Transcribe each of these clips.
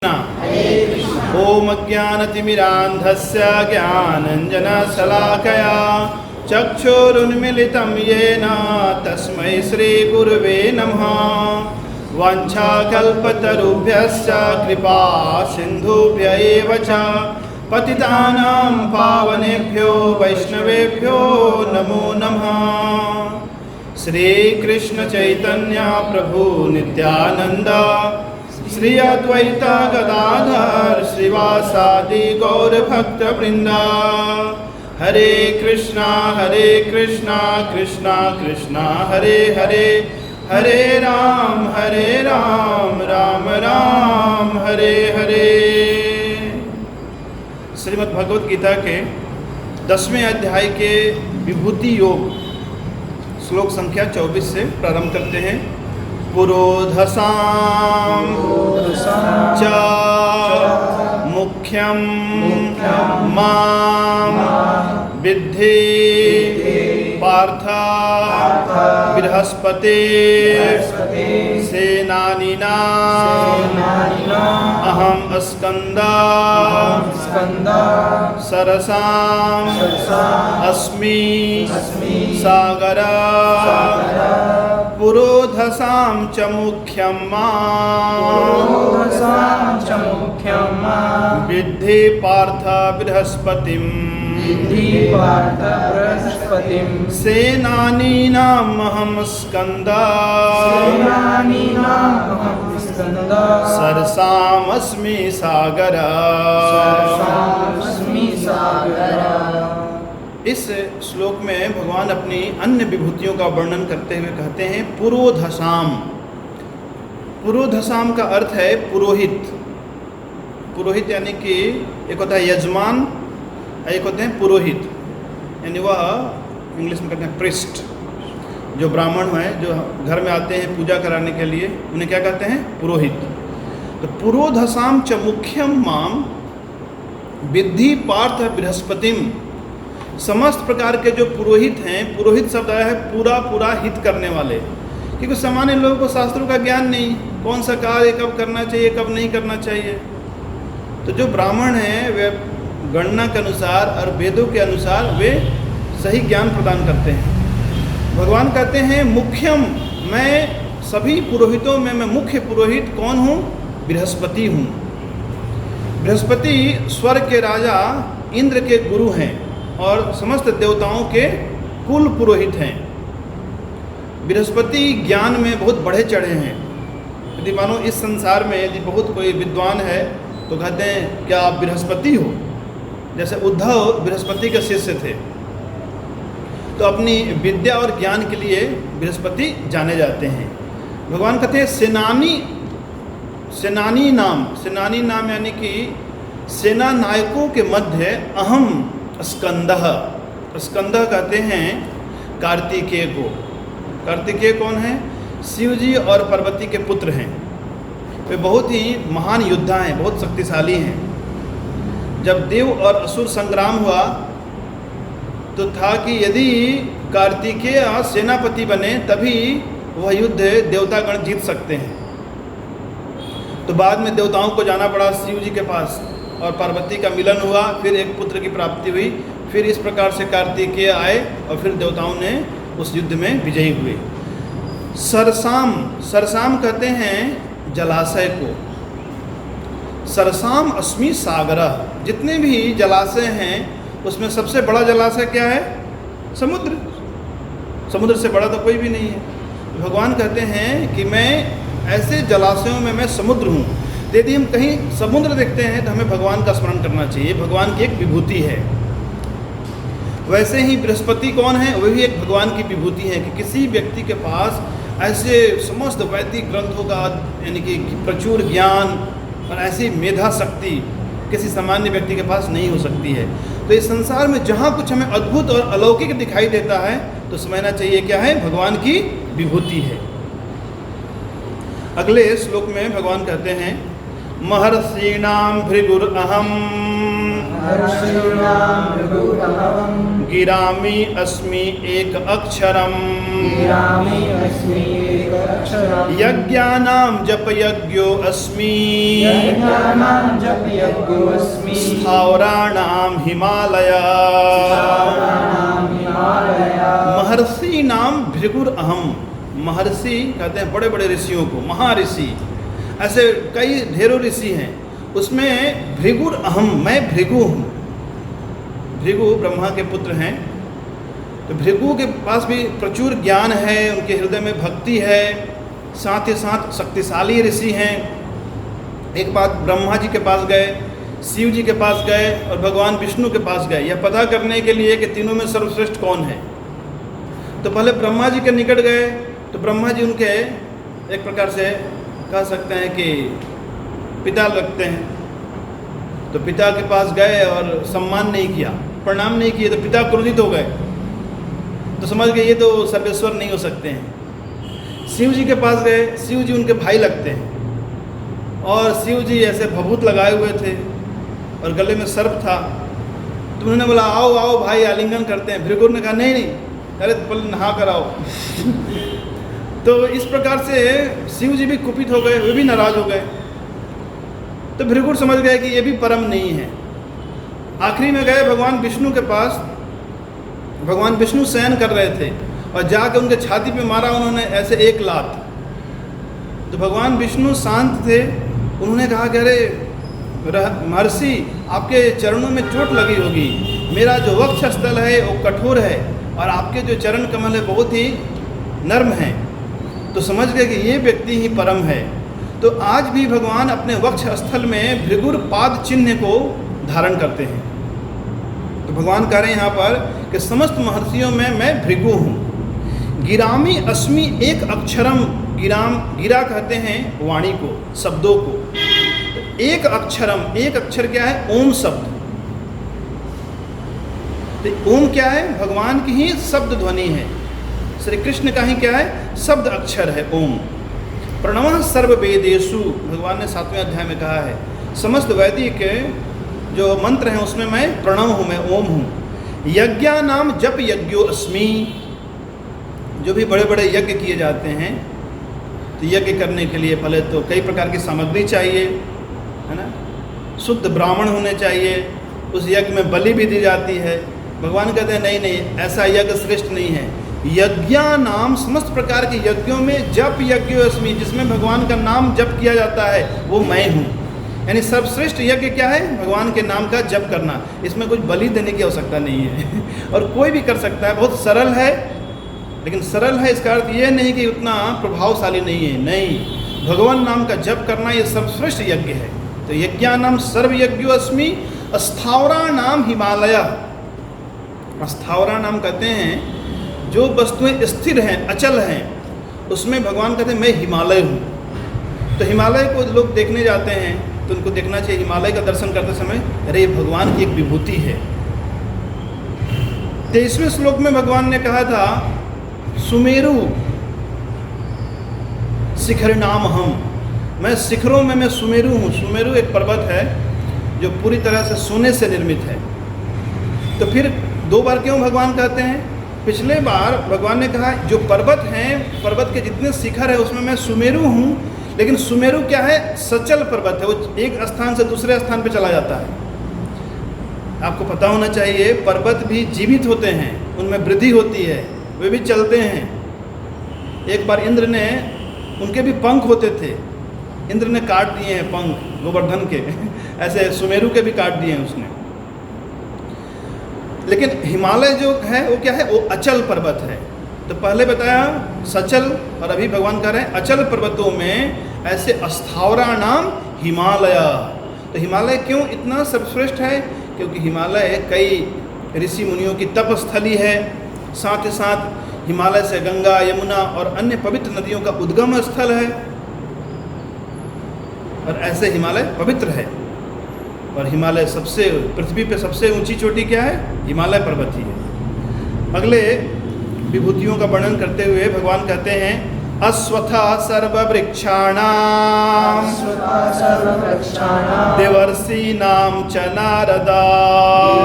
ओम अज्ञानतिमिरान्धस्य ज्ञानाञ्जनशलाकया चक्षुरुन्मीलितं येन तस्मै श्रीगुरुवे नमः। वाञ्छाकल्पतरुभ्यश्च कृपा सिन्धुभ्य एव च पतितानां पावनेभ्यो वैष्णवेभ्यो नमो नमः। श्रीकृष्ण चैतन्य प्रभु नित्यानंद श्री अद्वैत गदाधर श्रीवासादि गौर भक्त वृंदा। हरे कृष्णा कृष्णा कृष्णा हरे हरे, हरे राम राम राम हरे हरे। श्रीमद् भगवत गीता के 10वें अध्याय के विभूति योग श्लोक संख्या 24 से प्रारंभ करते हैं। पुरोधसां च मुख्यं मां विद्धि पार्थ बृहस्पते सेनानीनां अहं स्कंदा सरसां अस्मि सागरा पुरोधसां च मुख्यं मां विद्धि पार्थ बृहस्पतिं सेनानीनाम् अहं स्कंदा सरसाम् अस्मि सागरा। इस श्लोक में भगवान अपनी अन्य विभूतियों का वर्णन करते हुए कहते हैं पुरोधसाम। पुरोधसाम का अर्थ है पुरोहित। पुरोहित यानी कि एक होता है यजमान, एक होते हैं पुरोहित, यानी वह इंग्लिश में कहते हैं प्रिस्ट। जो ब्राह्मण हैं जो घर में आते हैं पूजा कराने के लिए, उन्हें क्या कहते हैं? पुरोहित। तो पुरोधसाम च मुख्यम माम विद्धि पार्थ बृहस्पतिम। समस्त प्रकार के जो पुरोहित हैं, पुरोहित शब्द आया है पूरा हित करने वाले, क्योंकि सामान्य लोगों को शास्त्रों का ज्ञान नहीं, कौन सा कार्य कब करना चाहिए कब नहीं करना चाहिए। तो जो ब्राह्मण हैं वे गणना के अनुसार और वेदों के अनुसार वे सही ज्ञान प्रदान करते हैं। भगवान कहते हैं मुख्यम, मैं सभी पुरोहितों में मैं मुख्य पुरोहित कौन हूँ? बृहस्पति हूँ। बृहस्पति स्वर्ग के राजा इंद्र के गुरु हैं और समस्त देवताओं के कुल पुरोहित हैं। बृहस्पति ज्ञान में बहुत बढ़े चढ़े हैं। यदि मानो इस संसार में यदि बहुत कोई विद्वान है तो कहते हैं क्या आप बृहस्पति हो? जैसे उद्धव बृहस्पति के शिष्य थे, तो अपनी विद्या और ज्ञान के लिए बृहस्पति जाने जाते हैं। भगवान कहते हैं सेनानी नाम यानी कि सेना नायकों के मध्य अहम स्कंदः। स्कंदः कहते हैं कार्तिकेय को। कार्तिकेय कौन है? शिव जी और पार्वती के पुत्र हैं। वे बहुत ही महान योद्धा हैं, बहुत शक्तिशाली हैं। जब देव और असुर संग्राम हुआ तो था कि यदि कार्तिकेय सेनापति बने तभी वह युद्ध देवतागण जीत सकते हैं। तो बाद में देवताओं को जाना पड़ा शिव जी के पास और पार्वती का मिलन हुआ, फिर एक पुत्र की प्राप्ति हुई। फिर इस प्रकार से कार्तिकेय आए और फिर देवताओं ने उस युद्ध में विजयी हुए। सरसाम कहते हैं जलाशय को। सरसाम अस्मि सागरा। जितने भी जलाशय हैं उसमें सबसे बड़ा जलाशय क्या है? समुद्र। समुद्र से बड़ा तो कोई भी नहीं है। भगवान कहते हैं कि मैं ऐसे जलाशयों में मैं समुद्र हूँ। यदि हम कहीं समुद्र देखते हैं तो हमें भगवान का स्मरण करना चाहिए, भगवान की एक विभूति है। वैसे ही बृहस्पति कौन है? वह भी एक भगवान की विभूति है कि किसी व्यक्ति के पास ऐसे समस्त वैदिक ग्रंथों का यानी कि प्रचुर ज्ञान और ऐसी मेधा शक्ति किसी सामान्य व्यक्ति के पास नहीं हो सकती है। तो इस संसार में जहाँ कुछ हमें अद्भुत और अलौकिक दिखाई देता है तो समझना चाहिए क्या है? भगवान की विभूति है। अगले श्लोक में भगवान कहते हैं महर्षीणां भृगुरहम् महर्षीणां भृगुरहं गिरामि अस्मि एक अक्षरम गिरामि अस्मि एकक्षरम् यज्ञानां जप यज्ञो अस्मि यज्ञानां जप यज्ञोऽस्मि स्थावराणां हिमालय स्थावराणां हिमालय महर्षि नाम भृगुर अहम। महर्षि कहते हैं बड़े बड़े ऋषियों को, महर्षि। ऐसे कई ढेरों ऋषि हैं, उसमें भृगुर अहम, मैं भृगु हूँ। भृगु ब्रह्मा के पुत्र हैं, तो भृगु के पास भी प्रचुर ज्ञान है, उनके हृदय में भक्ति है, साथ ही साथ शक्तिशाली ऋषि हैं। एक बात, ब्रह्मा जी के पास गए, शिव जी के पास गए और भगवान विष्णु के पास गए, यह पता करने के लिए कि तीनों में सर्वश्रेष्ठ कौन है। तो पहले ब्रह्मा जी के निकट गए, तो ब्रह्मा जी उनके एक प्रकार से कह सकते हैं कि पिता लगते हैं। तो पिता के पास गए और सम्मान नहीं किया, प्रणाम नहीं किए, तो पिता क्रोधित हो गए। तो समझ गए ये तो सर्वेश्वर नहीं हो सकते हैं। शिव जी के पास गए, शिव जी उनके भाई लगते हैं, और शिव जी ऐसे भभूत लगाए हुए थे और गले में सर्प था। तो उन्होंने बोला आओ आओ भाई, आलिंगन करते हैं। भृगु ने कहा नहीं नहीं, अरे पहले नहा कर आओ। तो इस प्रकार से शिव जी भी कुपित हो गए, वे भी नाराज हो गए। तो भृगु समझ गए कि ये भी परम नहीं है। आखिरी में गए भगवान विष्णु के पास। भगवान विष्णु शयन कर रहे थे और जाकर उनके छाती पे मारा उन्होंने ऐसे एक लात। तो भगवान विष्णु शांत थे, उन्होंने कहा कि अरे महर्षि, आपके चरणों में चोट लगी होगी, मेरा जो वक्ष स्थल है वो कठोर है और आपके जो चरण कमल है बहुत ही नर्म हैं। तो समझ गए कि ये व्यक्ति ही परम है। तो आज भी भगवान अपने वक्ष स्थल में भृगुर पाद चिन्ह को धारण करते हैं। तो भगवान कह रहे हैं यहाँ पर कि समस्त महर्षियों में मैं भृगु हूँ। गिरामी अस्मि एक अक्षरम, गिरा कहते हैं वाणी को, शब्दों को। तो एक अक्षरम, एक अक्षर क्या है? ओम शब्द। तो ओम क्या है? भगवान की ही शब्द ध्वनि है, श्री कृष्ण का ही क्या है? शब्द अक्षर है ओम। प्रणवः सर्व वेदेषु, भगवान ने 7वें अध्याय में कहा है, समस्त वैदिक जो मंत्र हैं उसमें मैं प्रणव हूँ, मैं ओम हूँ। यज्ञानाम जप यज्ञो अस्मि, जो भी बड़े बड़े यज्ञ किए जाते हैं, तो यज्ञ करने के लिए पहले तो कई प्रकार की सामग्री चाहिए, है ना। शुद्ध ब्राह्मण होने चाहिए, उस यज्ञ में बलि भी दी जाती है। भगवान कहते हैं नहीं नहीं, ऐसा यज्ञ श्रेष्ठ नहीं है। यज्ञानाम, समस्त प्रकार के यज्ञों में जप यज्ञो अस्मि, जिसमें भगवान का नाम जप किया जाता है वो मैं हूँ। यानी सर्वश्रेष्ठ यज्ञ क्या है? भगवान के नाम का जप करना। इसमें कुछ बलि देने की आवश्यकता नहीं है और कोई भी कर सकता है, बहुत सरल है। लेकिन सरल है इसका अर्थ ये नहीं कि उतना प्रभावशाली नहीं है, नहीं। भगवान नाम का जप करना ये सर्वश्रेष्ठ यज्ञ है। तो यज्ञानाम सर्व यज्ञो अस्मि स्थावरा नाम हिमालय। स्थावरा नाम कहते हैं जो वस्तुएं स्थिर हैं, अचल हैं, उसमें भगवान कहते हैं मैं हिमालय हूँ। तो हिमालय को लोग देखने जाते हैं तो उनको देखना चाहिए, हिमालय का दर्शन करते समय अरे भगवान की एक विभूति है। 23वें श्लोक में भगवान ने कहा था सुमेरु शिखर नाम हम, मैं शिखरों में मैं सुमेरु हूँ। सुमेरु एक पर्वत है जो पूरी तरह से सोने से निर्मित है। तो फिर 2 बार क्यों भगवान कहते हैं? पिछले बार भगवान ने कहा जो पर्वत हैं, पर्वत के जितने शिखर है उसमें मैं सुमेरु हूँ। लेकिन सुमेरु क्या है? सचल पर्वत है, वो एक स्थान से दूसरे स्थान पे चला जाता है। आपको पता होना चाहिए पर्वत भी जीवित होते हैं, उनमें वृद्धि होती है, वे भी चलते हैं। एक बार इंद्र ने, उनके भी पंख होते थे, इंद्र ने काट दिए हैं पंख गोवर्धन के ऐसे सुमेरु के भी काट दिए हैं उसने। लेकिन हिमालय जो है वो क्या है? वो अचल पर्वत है। तो पहले बताया सचल, और अभी भगवान कह रहे हैं अचल पर्वतों में ऐसे स्थावरा नाम हिमालय। तो हिमालय क्यों इतना सर्वश्रेष्ठ है? क्योंकि हिमालय कई ऋषि मुनियों की तपस्थली है, साथ ही साथ हिमालय से गंगा, यमुना और अन्य पवित्र नदियों का उद्गम स्थल है। और ऐसे हिमालय पवित्र है। और हिमालय सबसे, पृथ्वी पे सबसे ऊंची चोटी क्या है? हिमालय पर्वत ही है। अगले विभूतियों का वर्णन करते हुए भगवान कहते हैं अश्वत्थः सर्ववृक्षाणां सर्ववृक्षाणां देवर्षीणां च नारदा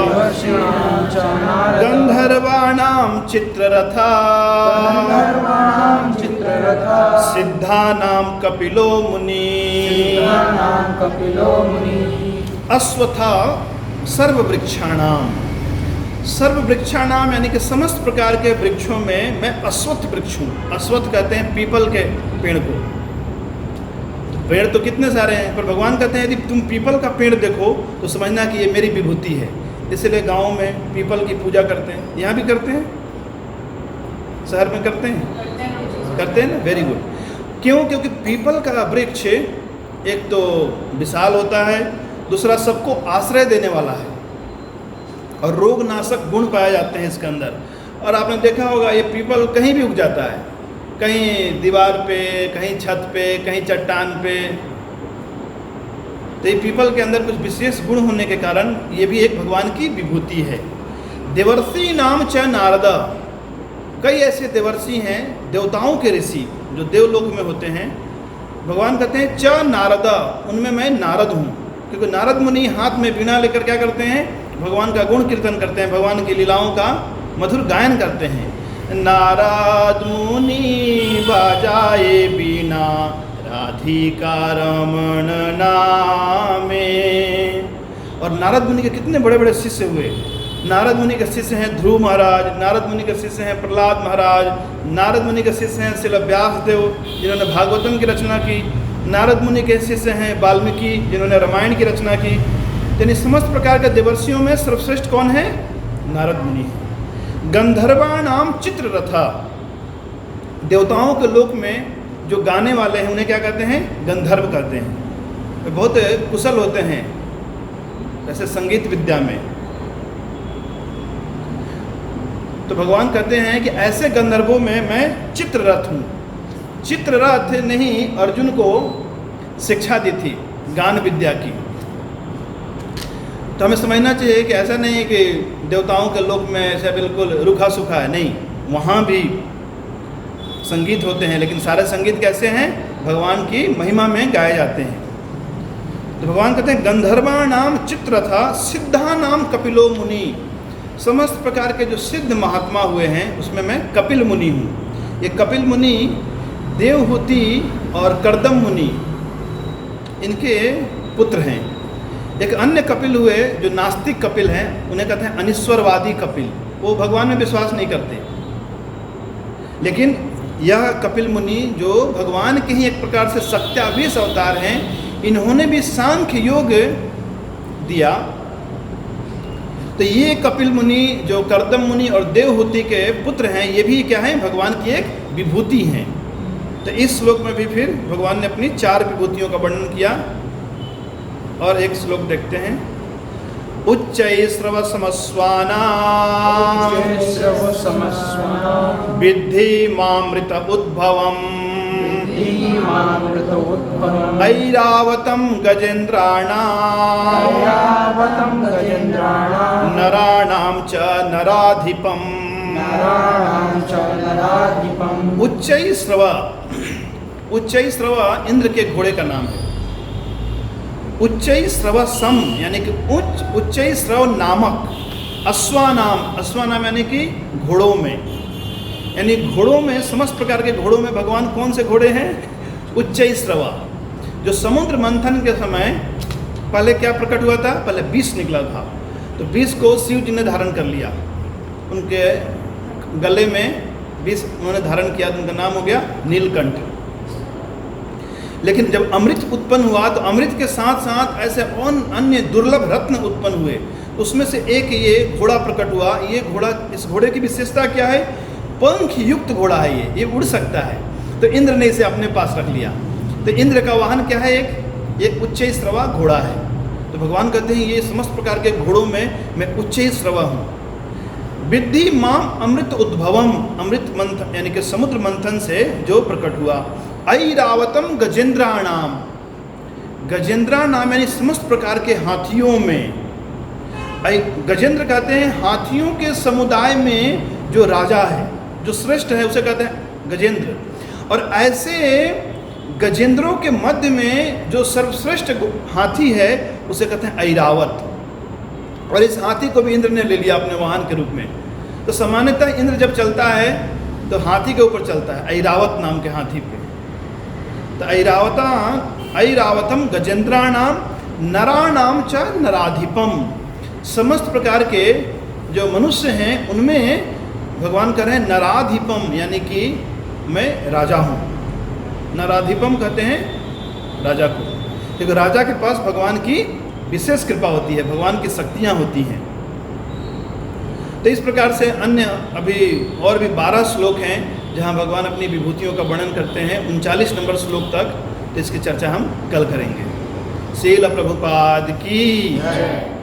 देवर्षीणां च नारदः गन्धर्वाणां चित्ररथः गन्धर्वाणां चित्ररथः सिद्धानां कपिलो मुनिः सिद्धानां कपिलो मुनिः अश्वत्थः सर्ववृक्षाणां सर्ववृक्षाणाम यानी कि समस्त प्रकार के वृक्षों में मैं अश्वत्थ वृक्ष हूँ। अश्वत्थ कहते हैं पीपल के पेड़ को। तो पेड़ तो कितने सारे हैं, पर भगवान कहते हैं यदि तुम पीपल का पेड़ देखो तो समझना कि ये मेरी विभूति है। इसलिए गाँव में पीपल की पूजा करते हैं, यहाँ भी करते हैं, शहर में करते हैं ना, वेरी गुड। क्यों? क्योंकि पीपल का वृक्ष एक तो विशाल होता है, दूसरा सबको आश्रय देने वाला है और रोगनाशक गुण पाए जाते हैं इसके अंदर। और आपने देखा होगा ये पीपल कहीं भी उग जाता है, कहीं दीवार पे, कहीं छत पे, कहीं चट्टान पे। तो ये पीपल के अंदर कुछ विशेष गुण होने के कारण ये भी एक भगवान की विभूति है। देवर्षि नाम च नारद, कई ऐसे देवर्षि हैं, देवताओं के ऋषि जो देवलोक में होते हैं। भगवान कहते हैं च नारद, उनमें मैं नारद हूँ। क्योंकि नारद मुनि हाथ में वीणा लेकर क्या करते हैं, भगवान का गुण कीर्तन करते हैं, भगवान की लीलाओं का मधुर गायन करते हैं। नारद मुनि बजाए बीना राधिका रमण नामे। और नारद मुनि के कितने बड़े बड़े शिष्य हुए। नारद मुनि के शिष्य हैं ध्रुव महाराज, नारद मुनि के शिष्य हैं प्रहलाद महाराज, नारद मुनि के शिष्य हैं श्रील व्यासदेव जिन्होंने भागवतम की रचना की, नारद मुनि के शिष्य हैं वाल्मीकि जिन्होंने रामायण की रचना की। यानी समस्त प्रकार के देवर्षियों में सर्वश्रेष्ठ कौन है? नारद मुनि है। गंधर्वाणाम चित्ररथा, देवताओं के लोक में जो गाने वाले हैं उन्हें क्या कहते हैं? गंधर्व कहते हैं। वे बहुत कुशल होते हैं जैसे संगीत विद्या में। तो भगवान कहते हैं कि ऐसे गंधर्वों में मैं चित्ररथ हूँ। चित्ररथ ने ही अर्जुन को शिक्षा दी थी गान विद्या की। तो हमें समझना चाहिए कि ऐसा नहीं है कि देवताओं के लोक में ऐसा बिल्कुल रूखा सूखा है, नहीं, वहाँ भी संगीत होते हैं, लेकिन सारे संगीत कैसे हैं? भगवान की महिमा में गाए जाते हैं। तो भगवान कहते हैं गंधर्वा नाम चित्ररथा सिद्धा नाम कपिलो मुनि, समस्त प्रकार के जो सिद्ध महात्मा हुए हैं उसमें मैं कपिल मुनि हूँ। ये कपिल मुनि देवहूति और कर्दम मुनि इनके पुत्र हैं। एक अन्य कपिल हुए जो नास्तिक कपिल हैं, उन्हें कहते हैं अनिश्वरवादी कपिल। वो भगवान में विश्वास नहीं करते। लेकिन यह कपिल मुनि जो भगवान के ही एक प्रकार से सत्यावीश अवतार हैं, इन्होंने भी सांख्य योग दिया। तो ये कपिल मुनि जो कर्दम मुनि और देवहूति के पुत्र हैं, ये भी क्या हैं? भगवान की एक विभूति हैं। तो इस श्लोक में भी फिर भगवान ने अपनी 4 विभूतियों का वर्णन किया। और एक श्लोक देखते हैं। उच्चैस्रवसमस्वानां विद्धि मामृत उद्भवम् ऐरावतं गजेन्द्राणां नराणां च नराधिपम्। उच्चैस्रव इंद्र के घोड़े का नाम है। उच्चैस्रव सम यानी कि उच्चैस्रव नामक अश्वानाम यानी कि घोड़ों में, यानी घोड़ों में समस्त प्रकार के घोड़ों में भगवान कौन से घोड़े हैं? उच्चैस्रव। जो समुद्र मंथन के समय पहले क्या प्रकट हुआ था? पहले विष निकला था, तो विष को शिव जी ने धारण कर लिया। उनके गले में विष उन्होंने धारण किया, तो उनका नाम हो गया नीलकंठ। लेकिन जब अमृत उत्पन्न हुआ तो अमृत के साथ साथ ऐसे अन्य दुर्लभ रत्न उत्पन्न हुए। उसमें से एक ये घोड़ा प्रकट हुआ। ये घोड़ा, इस घोड़े की विशेषता क्या है? पंख युक्त घोड़ा है, ये उड़ सकता है। तो इंद्र ने इसे अपने पास रख लिया। तो इंद्र का वाहन क्या है? एक उच्चैस्रवा घोड़ा है। तो भगवान कहते हैं ये समस्त प्रकार के घोड़ों में मैं उच्चैस्रवा हूँ। विद्धि माम अमृत उद्भवम, अमृत मंथन यानी कि समुद्र मंथन से जो प्रकट हुआ। ऐरावतम गजेन्द्राणाम, गजेंद्रा नाम यानी समस्त प्रकार के हाथियों में। गजेंद्र कहते हैं हाथियों के समुदाय में जो राजा है, जो श्रेष्ठ है, उसे कहते हैं गजेंद्र। और ऐसे गजेंद्रों के मध्य में जो सर्वश्रेष्ठ हाथी है उसे कहते हैं ऐरावत। और इस हाथी को भी इंद्र ने ले लिया अपने वाहन के रूप में। तो सामान्यतः इंद्र जब चलता है तो हाथी के ऊपर चलता है, ऐरावत नाम के हाथी पे। तो ऐरावतम गजेंद्राणाम नराणाम च नराधिपम। समस्त प्रकार के जो मनुष्य हैं उनमें भगवान कह रहे हैं नराधिपम, यानी कि मैं राजा हूँ। नराधिपम कहते हैं राजा को, क्योंकि राजा के पास भगवान की विशेष कृपा होती है, भगवान की शक्तियाँ होती हैं। तो इस प्रकार से अन्य अभी और भी 12 श्लोक हैं जहाँ भगवान अपनी विभूतियों का वर्णन करते हैं, 39 नंबर श्लोक तक। तो इसकी चर्चा हम कल करेंगे। श्रील प्रभुपाद की जय।